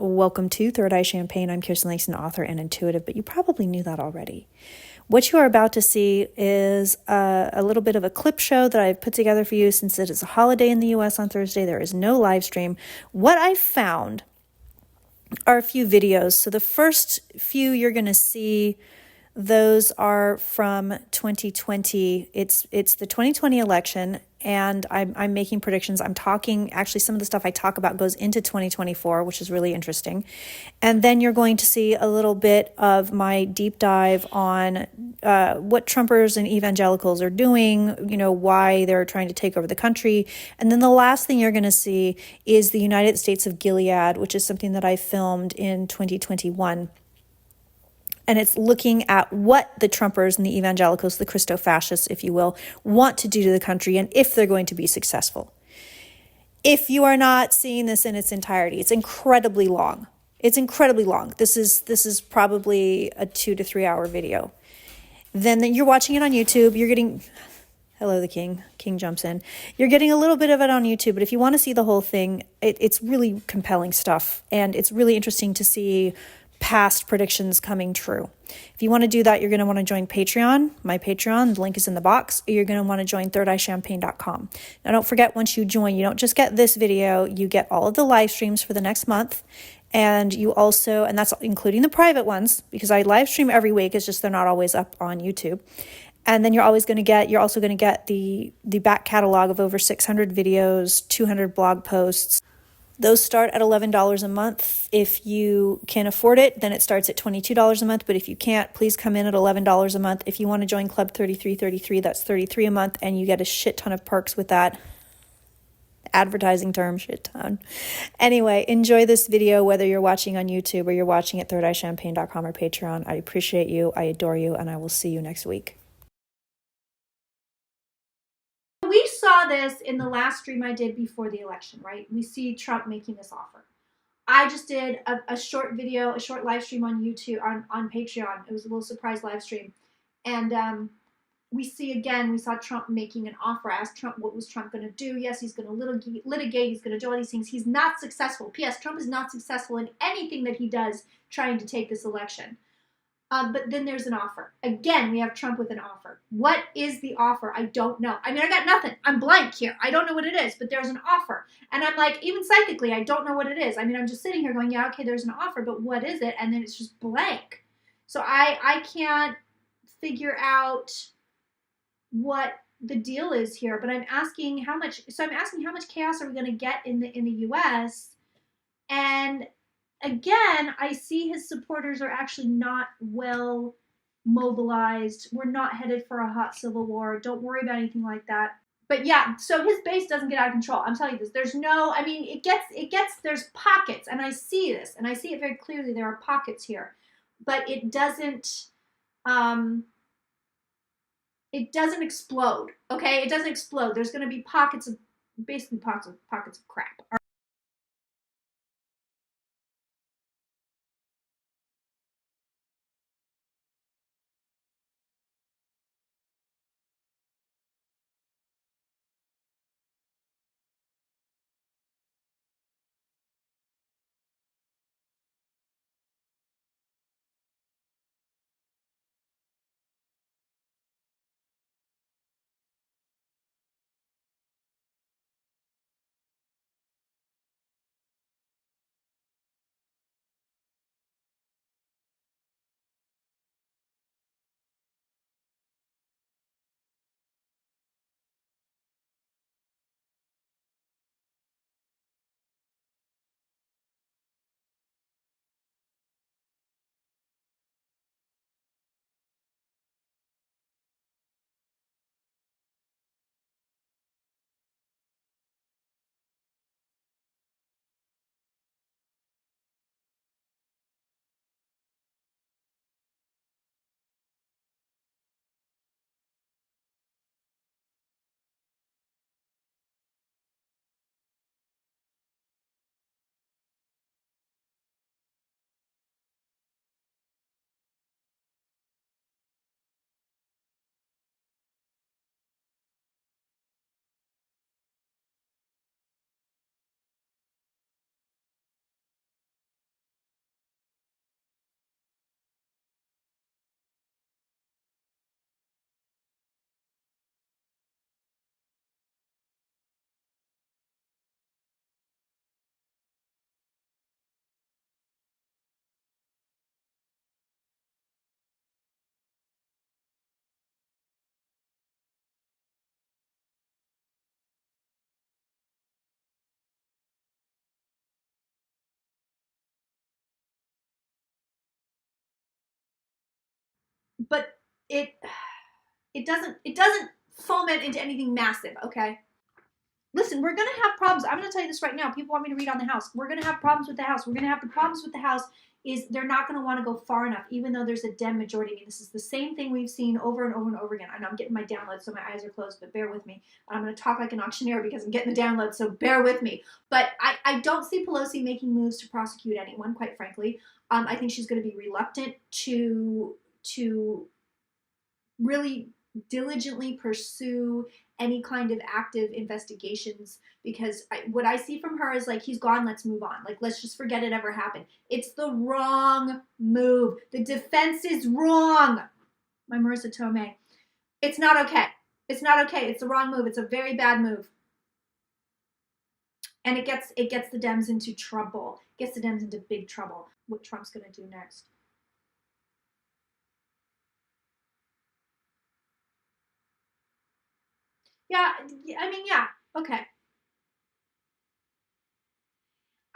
Welcome to Third Eye Champagne. I'm Kirsten, Langston, author and intuitive, but you probably knew that already. What you are about to see is a little bit of a clip show that I've put together for you since it is a holiday in the US on Thursday. There is no live stream. What I found are a few videos. So the first few you're going to see, those are from 2020. It's the 2020 election, and I'm making predictions. I'm talking, actually some of the stuff I talk about goes into 2024, which is really interesting. And then you're going to see a little bit of my deep dive on what Trumpers and evangelicals are doing, why they're trying to take over the country. And then the last thing you're going to see is the United States of Gilead, which is something that I filmed in 2021. And it's looking at what the Trumpers and the evangelicals, the Christo-fascists, if you will, want to do to the country and if they're going to be successful. If you are not seeing this in its entirety, it's incredibly long. It's incredibly long. This is probably a 2 to 3 hour video. Then you're watching it on YouTube. You're getting, hello, the king. King jumps in. You're getting a little bit of it on YouTube, but if you want to see the whole thing, it's really compelling stuff. And it's really interesting to see past predictions coming true. If you want to do that, you're going to want to join Patreon, my Patreon. The link is in the box. Or you're going to want to join thirdeyechampagne.com. Now, don't forget, once you join, you don't just get this video, you get all of the live streams for the next month. And you also, and that's including the private ones, because I live stream every week. It's just they're not always up on YouTube. And then you're also going to get the back catalog of over 600 videos, 200 blog posts. Those start at $11 a month. If you can afford it, then it starts at $22 a month. But if you can't, please come in at $11 a month. If you want to join Club 3333, that's $33 a month, and you get a shit ton of perks with that. Advertising term, shit ton. Anyway, enjoy this video, whether you're watching on YouTube or you're watching at thirdeyechampagne.com or Patreon. I appreciate you, I adore you, and I will see you next week. We saw this in the last stream I did before the election, right? We see Trump making this offer. I just did a short video, a short live stream on YouTube, on Patreon. It was a little surprise live stream. And we saw Trump making an offer. I asked Trump, what was Trump going to do? Yes, he's going to litigate. He's going to do all these things. He's not successful. P.S. Trump is not successful in anything that he does trying to take this election. But then there's an offer. Again, we have Trump with an offer. What is the offer? I don't know. I mean, I got nothing. I'm blank here. I don't know what it is, but there's an offer. And I'm like, even psychically, I don't know what it is. I mean, I'm just sitting here going, yeah, okay, there's an offer, but what is it? And then it's just blank. So I can't figure out what the deal is here, but I'm asking how much chaos are we going to get in the US? And again, I see his supporters are actually not well mobilized. We're not headed for a hot civil war. Don't worry about anything like that. But yeah, so his base doesn't get out of control. I'm telling you this. There's there's pockets, and I see this, and I see it very clearly. There are pockets here, but it doesn't explode. Okay, it doesn't explode. There's going to be pockets of crap. but it doesn't foment into anything massive, okay? Listen, we're going to have problems. I'm going to tell you this right now. People want me to read on the house. We're going to have problems with the house. We're going to have the problems with the house is they're not going to want to go far enough, even though there's a Dem majority. I mean, this is the same thing we've seen over and over and over again. I know I'm getting my downloads, so my eyes are closed, but bear with me. I'm going to talk like an auctioneer because I'm getting the downloads, so bear with me. But I don't see Pelosi making moves to prosecute anyone, quite frankly. I think she's going to be reluctant to really diligently pursue any kind of active investigations because what I see from her is like, he's gone, let's move on. Like, let's just forget it ever happened. It's the wrong move. The defense is wrong. My Marissa Tomei. It's not okay. It's not okay. It's the wrong move. It's a very bad move. And it gets the Dems into trouble. It gets the Dems into big trouble. What Trump's going to do next. Yeah, I mean, yeah, okay.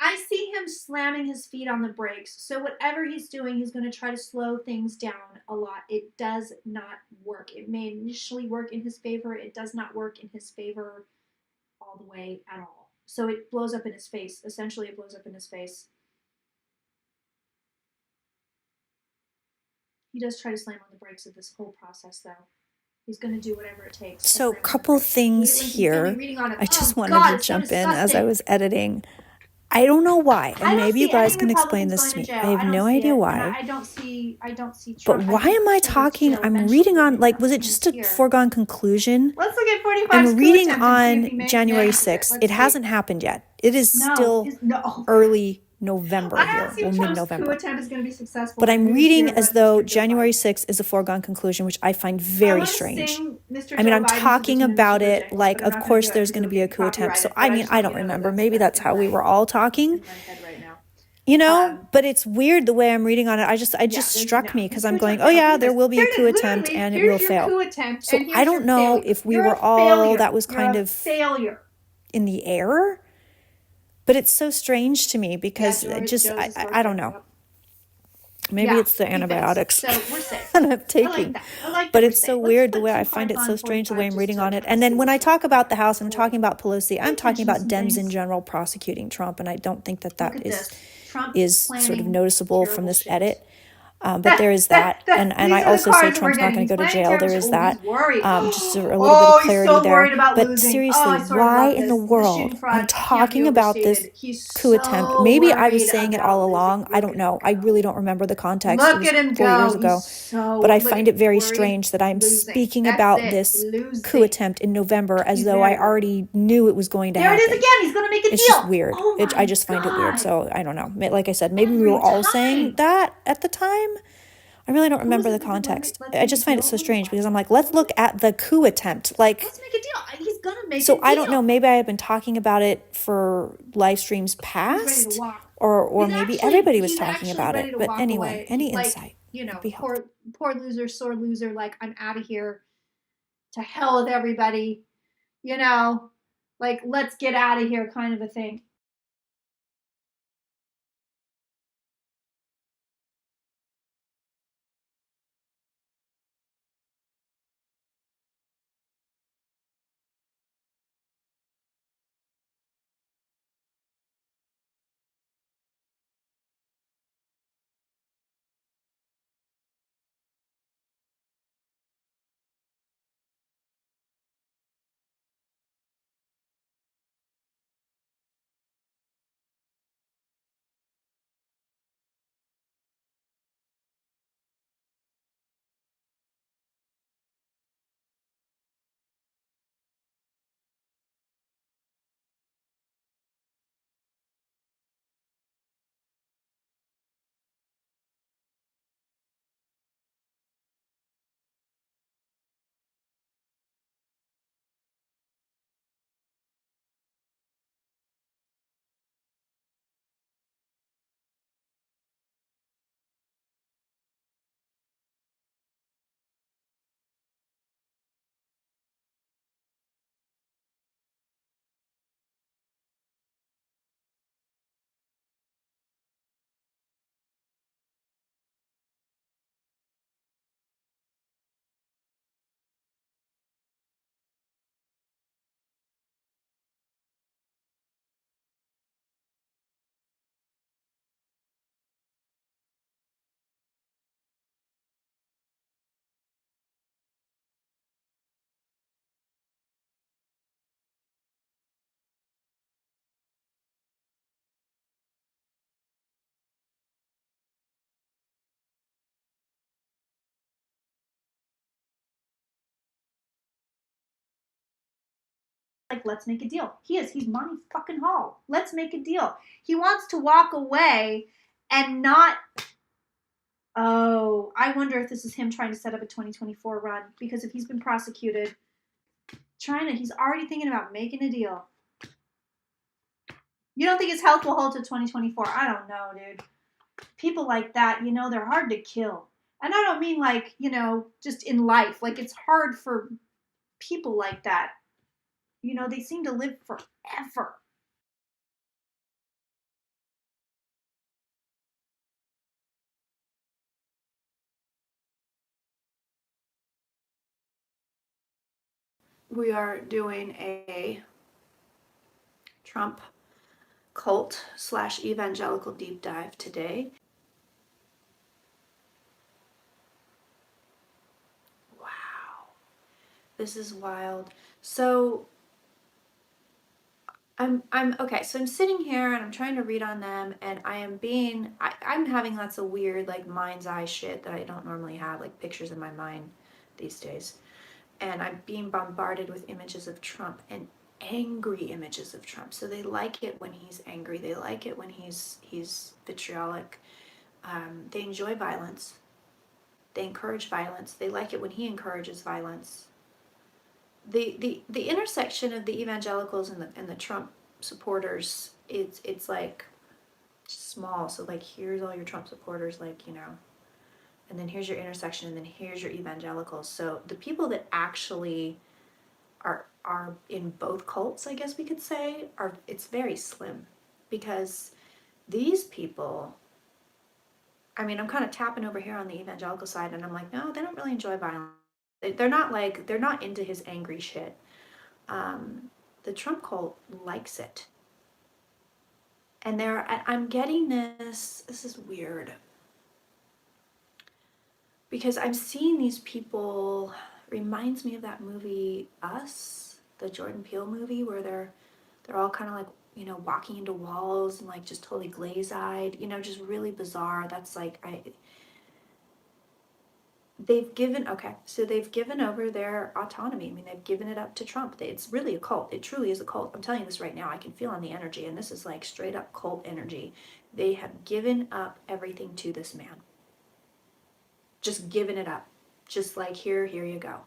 I see him slamming his feet on the brakes. So whatever he's doing, he's going to try to slow things down a lot. It does not work. It may initially work in his favor. It does not work in his favor all the way at all. So it blows up in his face. Essentially, it blows up in his face. He does try to slam on the brakes of this whole process, though. He's going to do whatever it takes. So, couple things here. I just wanted to jump in as I was editing. I don't know why, and maybe you guys can explain this to me. I have no idea why. I don't see But why am I talking? I'm reading on, like, was it just a foregone conclusion? Let's look at 45. I'm reading on January 6th. It hasn't happened yet. It is still early November here, well, mid-November. Is going to be successful. But I'm reading as though January 6th is a foregone conclusion, which I find very strange. I mean, I'm talking about it like, of course, there's going to be a coup attempt. So, I mean, I don't remember. Maybe that's how we were all talking. You know, but it's weird the way I'm reading on it. It just struck me because I'm going, oh yeah, there will be a coup attempt and it will fail. So I don't know if we were all, that was kind of in the air. But it's so strange to me because I don't know. Maybe it's the antibiotics that I'm taking. But it's so weird the way I find it so strange the way I'm reading on it. And then when I talk about the House, I'm talking about Pelosi. I'm talking about Dems in general prosecuting Trump. And I don't think that is sort of noticeable from this edit. But there is that. And I also say Trump's not going to go to jail. There is that. Just a little bit of clarity there. But seriously, why in the world I'm talking about this coup attempt? Maybe I was saying it all along. I don't know. I really don't remember the context. It was 4 years ago. But I find it very strange that I'm speaking about this coup attempt in November as though I already knew it was going to happen. There it is again. He's going to make a deal. It's just weird. I just find it weird. So I don't know. Like I said, maybe we were all saying that at the time. I really don't remember the context. I just find it so strange because I'm like, let's look at the coup attempt. Like, let's make a deal. He's gonna make so I don't know. Maybe I have been talking about it for live streams past, or maybe everybody was talking about it. But anyway, any insight? You know, poor loser, sore loser. Like, I'm out of here. To hell with everybody. You know, like, let's get out of here, kind of a thing. let's make a deal. He's Monty fucking Hall. Let's make a deal. He wants to walk away and not, oh, I wonder if this is him trying to set up a 2024 run, because if he's been prosecuted, he's already thinking about making a deal. You don't think his health will hold to 2024? I don't know, dude. People like that, they're hard to kill. And I don't mean like, just in life. Like, it's hard for people like that. They seem to live forever. We are doing a Trump cult / evangelical deep dive today. Wow. This is wild. So I'm okay. So I'm sitting here and I'm trying to read on them, and I'm having lots of weird like mind's eye shit that I don't normally have, like pictures in my mind these days. And I'm being bombarded with images of Trump, and angry images of Trump. So they like it when he's angry. They like it when he's vitriolic. They enjoy violence. They encourage violence. They like it when he encourages violence. The intersection of the evangelicals and the Trump supporters, it's like small. So like, here's all your Trump supporters, like, and then here's your intersection, and then here's your evangelicals. So the people that actually are in both cults, I guess we could say, it's very slim, because these people, I mean, I'm kind of tapping over here on the evangelical side, and I'm like, no, they don't really enjoy violence. They're not into his angry shit. The Trump cult likes it. And I'm getting this is weird, because I'm seeing these people, reminds me of that movie Us, the Jordan Peele movie, where they're all kind of like, walking into walls and like just totally glaze-eyed, just really bizarre. That's like, they've given over their autonomy. I mean, they've given it up to Trump. It's really a cult. It truly is a cult. I'm telling you this right now. I can feel on the energy, and this is like straight up cult energy. They have given up everything to this man. Just given it up. Just like, here you go.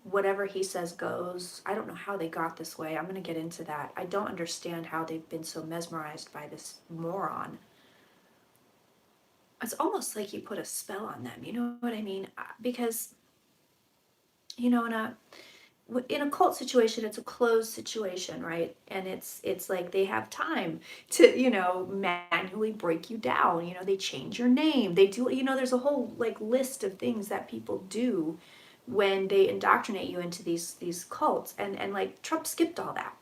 Whatever he says goes. I don't know how they got this way. I'm going to get into that. I don't understand how they've been so mesmerized by this moron. It's almost like you put a spell on them, you know what I mean? Because, in a cult situation, it's a closed situation, right? And it's like they have time to, manually break you down. They change your name. They do, there's a whole like list of things that people do when they indoctrinate you into these cults. And like, Trump skipped all that.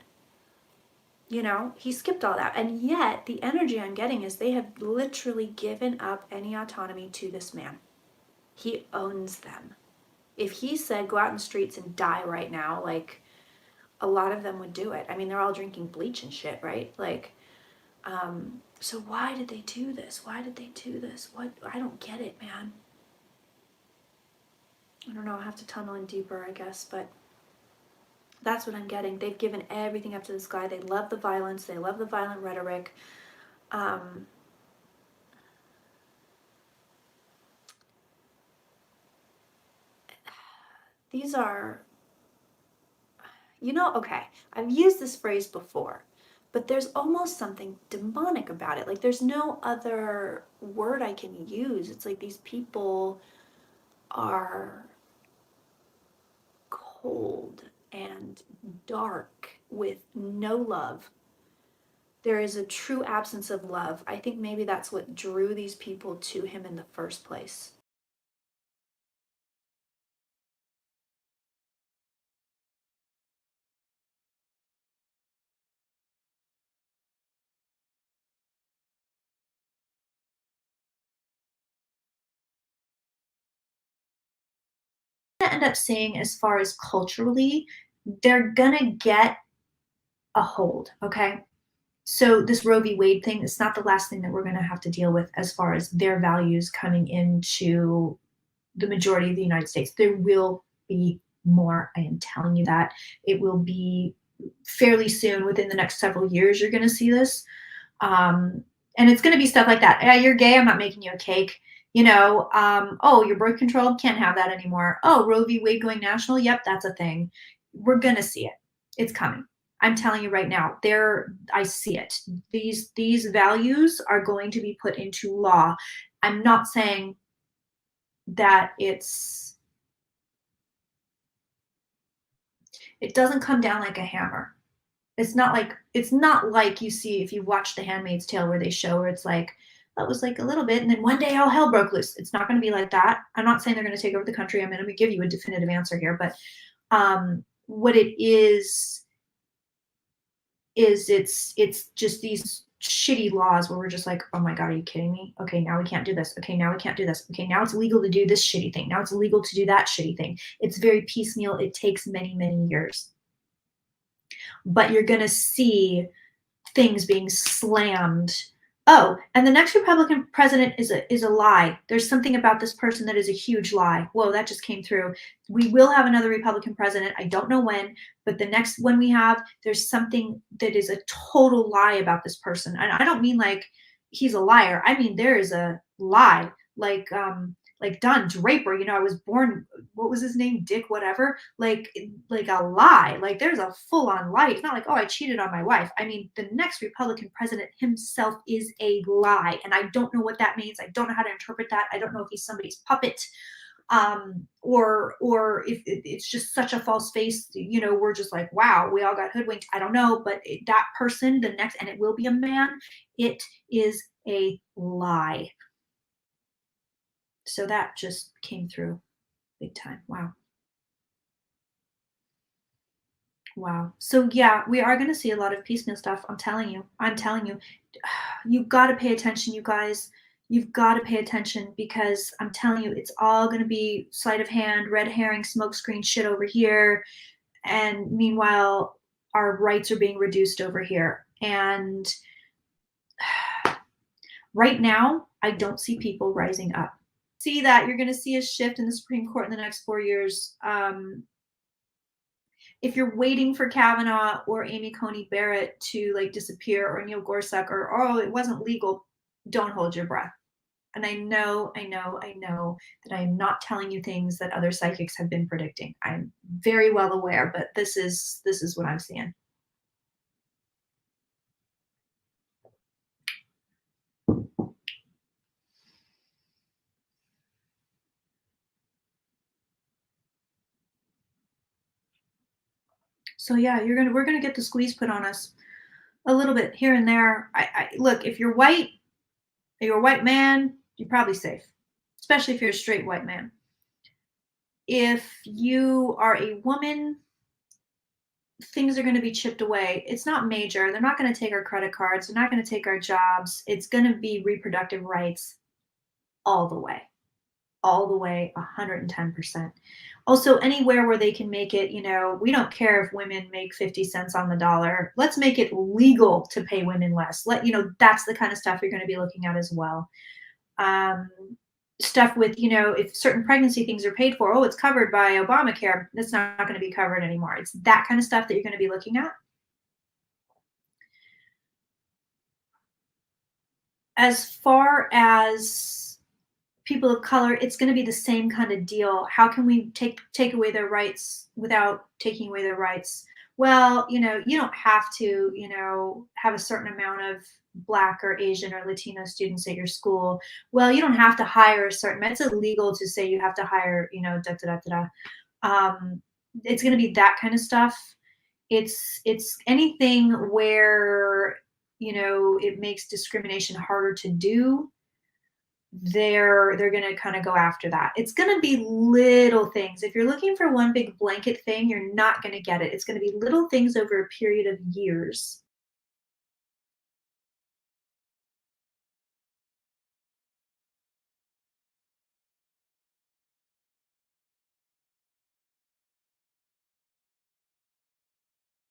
He skipped all that. And yet the energy I'm getting is they have literally given up any autonomy to this man. He owns them. If he said, go out in the streets and die right now, like, a lot of them would do it. I mean, they're all drinking bleach and shit, right? Like, so why did they do this? Why did they do this? What? I don't get it, man. I don't know. I'll have to tunnel in deeper, I guess, but that's what I'm getting. They've given everything up to this guy. They love the violence. They love the violent rhetoric. These are, okay, I've used this phrase before, but there's almost something demonic about it. Like, there's no other word I can use. It's like these people are cold and dark with no love. There is a true absence of love. I think maybe that's what drew these people to him in the first place. End up saying, as far as culturally, they're gonna get a hold, okay? So this Roe v. Wade thing is not the last thing that we're gonna have to deal with as far as their values coming into the majority of the United States. There will be more. I am telling you that. It will be fairly soon, within the next several years, you're going to see this. And it's going to be stuff like that. You're gay, I'm not making you a cake. Oh, your birth control, can't have that anymore. Oh, Roe v. Wade going national, yep, that's a thing. We're going to see it. It's coming. I'm telling you right now, I see it. These values are going to be put into law. I'm not saying that it doesn't come down like a hammer. It's not like you see if you watch The Handmaid's Tale, where they show where it's like, that was like a little bit, and then one day all hell broke loose. It's not going to be like that. I'm not saying they're going to take over the country. I'm going to give you a definitive answer here, but what it is it's just these shitty laws where we're just like, oh my God, are you kidding me? Okay, now we can't do this. Okay, now we can't do this. Okay, now it's illegal to do this shitty thing. Now it's illegal to do that shitty thing. It's very piecemeal. It takes many, many years. But you're going to see things being slammed. Oh, and the next Republican president is a lie. There's something about this person that is a huge lie. Whoa, that just came through. We will have another Republican president. I don't know when, but the next one we have, there's something that is a total lie about this person. And I don't mean like he's a liar. I mean, there is a lie. Like Don Draper, I was born, what was his name? Dick, whatever. Like a lie. Like there's a full on lie. It's not like, oh, I cheated on my wife. I mean, the next Republican president himself is a lie. And I don't know what that means. I don't know how to interpret that. I don't know if he's somebody's puppet. Or if it's just such a false face, we're just like, wow, we all got hoodwinked. I don't know, but that person, the next, and it will be a man, it is a lie. So that just came through big time. Wow. Wow. So yeah, we are going to see a lot of piecemeal stuff. I'm telling you, you've got to pay attention, you guys. You've got to pay attention, because I'm telling you, it's all going to be sleight of hand, red herring, smokescreen shit over here. And meanwhile, our rights are being reduced over here. And right now, I don't see people rising up. See that you're going to see a shift in the Supreme Court in the next 4 years. If you're waiting for Kavanaugh or Amy Coney Barrett to like disappear, or Neil Gorsuch, or oh, it wasn't legal, don't hold your breath. And I know that I am not telling you things that other psychics have been predicting. I'm very well aware, but this is what I'm seeing. So yeah, we're gonna get the squeeze put on us a little bit here and there. I look, if you're white, you're a white man, you're probably safe, especially if you're a straight white man. If you are a woman, things are going to be chipped away. It's not major. They're not going to take our credit cards. They're not going to take our jobs. It's going to be reproductive rights all the way, 110%. Also, anywhere where they can make it, we don't care if women make 50 cents on the dollar. Let's make it legal to pay women less. That's the kind of stuff you're going to be looking at as well. Stuff with, if certain pregnancy things are paid for, it's covered by Obamacare. That's not going to be covered anymore. It's that kind of stuff that you're going to be looking at. As far as people of color, it's going to be the same kind of deal. How can we take away their rights without taking away their rights? Well, you don't have to, have a certain amount of Black or Asian or Latino students at your school. Well, you don't have to hire a certain, it's illegal to say you have to hire, it's going to be that kind of stuff. It's anything where, it makes discrimination harder to do. They're going to kind of go after that. It's going to be little things. If you're looking for one big blanket thing, you're not going to get it. It's going to be little things over a period of years.